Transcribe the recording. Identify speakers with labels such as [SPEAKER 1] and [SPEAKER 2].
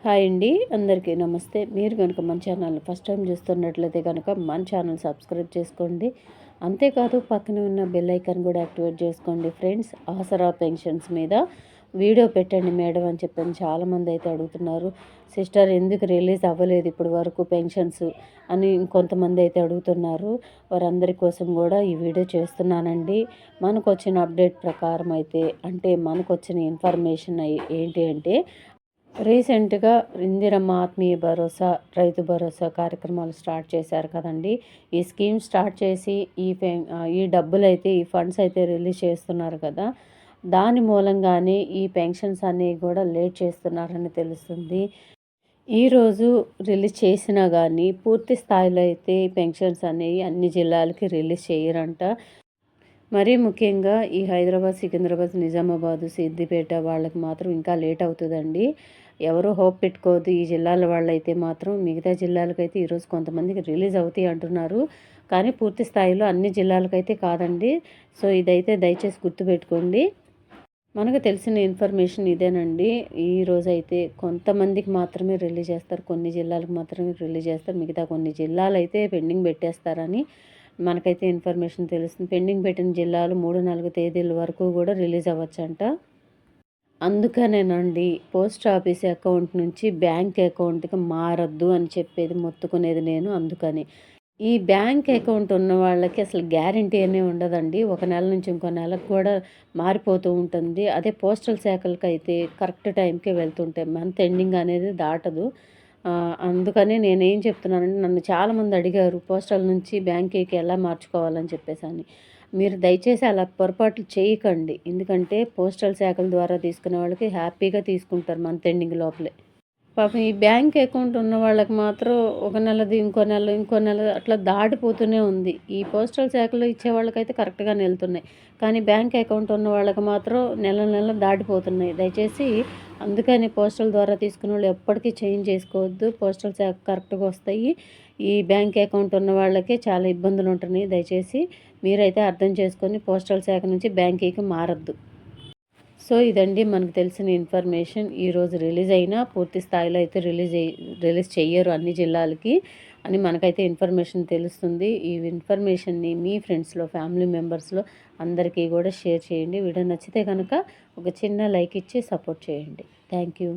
[SPEAKER 1] Hi అండి, అందరికీ నమస్తే. మీరు కనుక మన ఛానల్ ఫస్ట్ టైం చూస్తున్నట్లయితే కనుక మన ఛానల్ సబ్స్క్రైబ్ చేసుకోండి. అంతేకాదు పక్కనే ఉన్న బెల్ ఐకాన్ కూడా యాక్టివేట్ చేసుకోండి. ఫ్రెండ్స్, ఆసరా పెన్షన్స్ మీద వీడియో పెట్టండి మేడం అని చెప్పని చాలామంది అయితే అడుగుతున్నారు. సిస్టర్, ఎందుకు రిలీజ్ అవ్వలేదు ఇప్పటి వరకు పెన్షన్స్ అని ఇంకొంతమంది అయితే అడుగుతున్నారు. వారందరి కోసం కూడా ఈ వీడియో చేస్తున్నానండి. మనకు వచ్చిన అప్డేట్ ప్రకారం అయితే మనకు వచ్చిన ఇన్ఫర్మేషన్ ఏంటి అంటే రీసెంట్గా ఇందిరమ్మ ఆత్మీయ భరోసా, రైతు భరోసా కార్యక్రమాలు స్టార్ట్ చేశారు కదండి. ఈ స్కీమ్ స్టార్ట్ చేసి ఈ డబ్బులైతే, ఈ ఫండ్స్ అయితే రిలీజ్ చేస్తున్నారు కదా. దాని మూలంగానే ఈ పెన్షన్స్ అనేవి కూడా లేట్ చేస్తున్నారని తెలుస్తుంది. ఈరోజు రిలీజ్ చేసినా కానీ పూర్తి స్థాయిలో అయితే పెన్షన్స్ అనేవి అన్ని జిల్లాలకి రిలీజ్ చేయరంట. మరీ ముఖ్యంగా ఈ హైదరాబాద్, సికింద్రాబాద్, నిజామాబాద్, సిద్దిపేట వాళ్ళకి మాత్రం ఇంకా లేట్ అవుతుందండి. ఎవరు హోప్ పెట్టుకోవద్దు. ఈ జిల్లాల వాళ్ళైతే మాత్రం మిగతా జిల్లాలకైతే ఈరోజు కొంతమందికి రిలీజ్ అవుతాయి అంటున్నారు. కానీ పూర్తి స్థాయిలో అన్ని జిల్లాలకైతే కాదండి. సో ఇదైతే దయచేసి గుర్తుపెట్టుకోండి. మనకు తెలిసిన ఇన్ఫర్మేషన్ ఇదేనండి. ఈరోజైతే కొంతమందికి మాత్రమే రిలీజ్ చేస్తారు, కొన్ని జిల్లాలకు మాత్రమే రిలీజ్ చేస్తారు. మిగతా కొన్ని జిల్లాలు అయితే పెండింగ్ పెట్టేస్తారని మనకైతే ఇన్ఫర్మేషన్ తెలుస్తుంది. పెండింగ్ పెట్టిన జిల్లాలు 3-4 తేదీల వరకు కూడా రిలీజ్ అవ్వచ్చంట. అందుకనేనండి పోస్ట్ ఆఫీస్ అకౌంట్ నుంచి బ్యాంక్ అకౌంట్కి మారద్దు అని చెప్పేది, మొత్తుకునేది నేను. అందుకని ఈ బ్యాంక్ అకౌంట్ ఉన్న వాళ్ళకి అసలు గ్యారంటీ అనే ఉండదండి. ఒక నెల నుంచి ఇంకో నెలకు కూడా మారిపోతూ ఉంటుంది. అదే పోస్టల్ శాఖలకు అయితే కరెక్ట్ టైంకే వెళ్తుంటాయి, మంత్ ఎండింగ్ అనేది దాటదు. అందుకని నేనేం చెప్తున్నానంటే, నన్ను చాలామంది అడిగారు పోస్టల్ నుంచి బ్యాంక్కి ఎలా మార్చుకోవాలని చెప్పేసి. మీరు దయచేసి అలా పొరపాట్లు చేయకండి. ఎందుకంటే పోస్టల్ శాఖల ద్వారా తీసుకునే వాళ్ళకి హ్యాపీగా తీసుకుంటారు మంత్ ఎండింగ్ లోపలే. పాపం ఈ బ్యాంక్ అకౌంట్ ఉన్న వాళ్ళకి మాత్రం ఒక నెలది ఇంకో నెల అట్లా దాటిపోతూనే ఉంది. ఈ పోస్టల్ శాఖలో ఇచ్చే వాళ్ళకైతే కరెక్ట్గానే వెళ్తున్నాయి. కానీ బ్యాంక్ అకౌంట్ ఉన్న వాళ్ళకి మాత్రం నెల దాటిపోతున్నాయి. దయచేసి అందుకని పోస్టల్ ద్వారా తీసుకునే వాళ్ళు ఎప్పటికీ చేంజ్ చేసుకోవద్దు. పోస్టల్ శాఖ కరెక్ట్గా వస్తాయి. ఈ బ్యాంక్ అకౌంట్ ఉన్న వాళ్ళకే చాలా ఇబ్బందులు ఉంటున్నాయి. దయచేసి మీరైతే అర్థం చేసుకొని పోస్టల్ శాఖ నుంచి బ్యాంకీకి మారద్దు. సో ఇదండి మనకు తెలిసిన ఇన్ఫర్మేషన్. ఈరోజు రిలీజ్ అయినా పూర్తి స్థాయిలో అయితే రిలీజ్ చెయ్యరు అన్ని జిల్లాలకి అని మనకైతే ఇన్ఫర్మేషన్ తెలుస్తుంది. ఈ ఇన్ఫర్మేషన్ని మీ ఫ్రెండ్స్లో, ఫ్యామిలీ మెంబర్స్లో అందరికీ కూడా షేర్ చేయండి. వీడియో నచ్చితే కనుక ఒక చిన్న లైక్ ఇచ్చి సపోర్ట్ చేయండి. Thank you.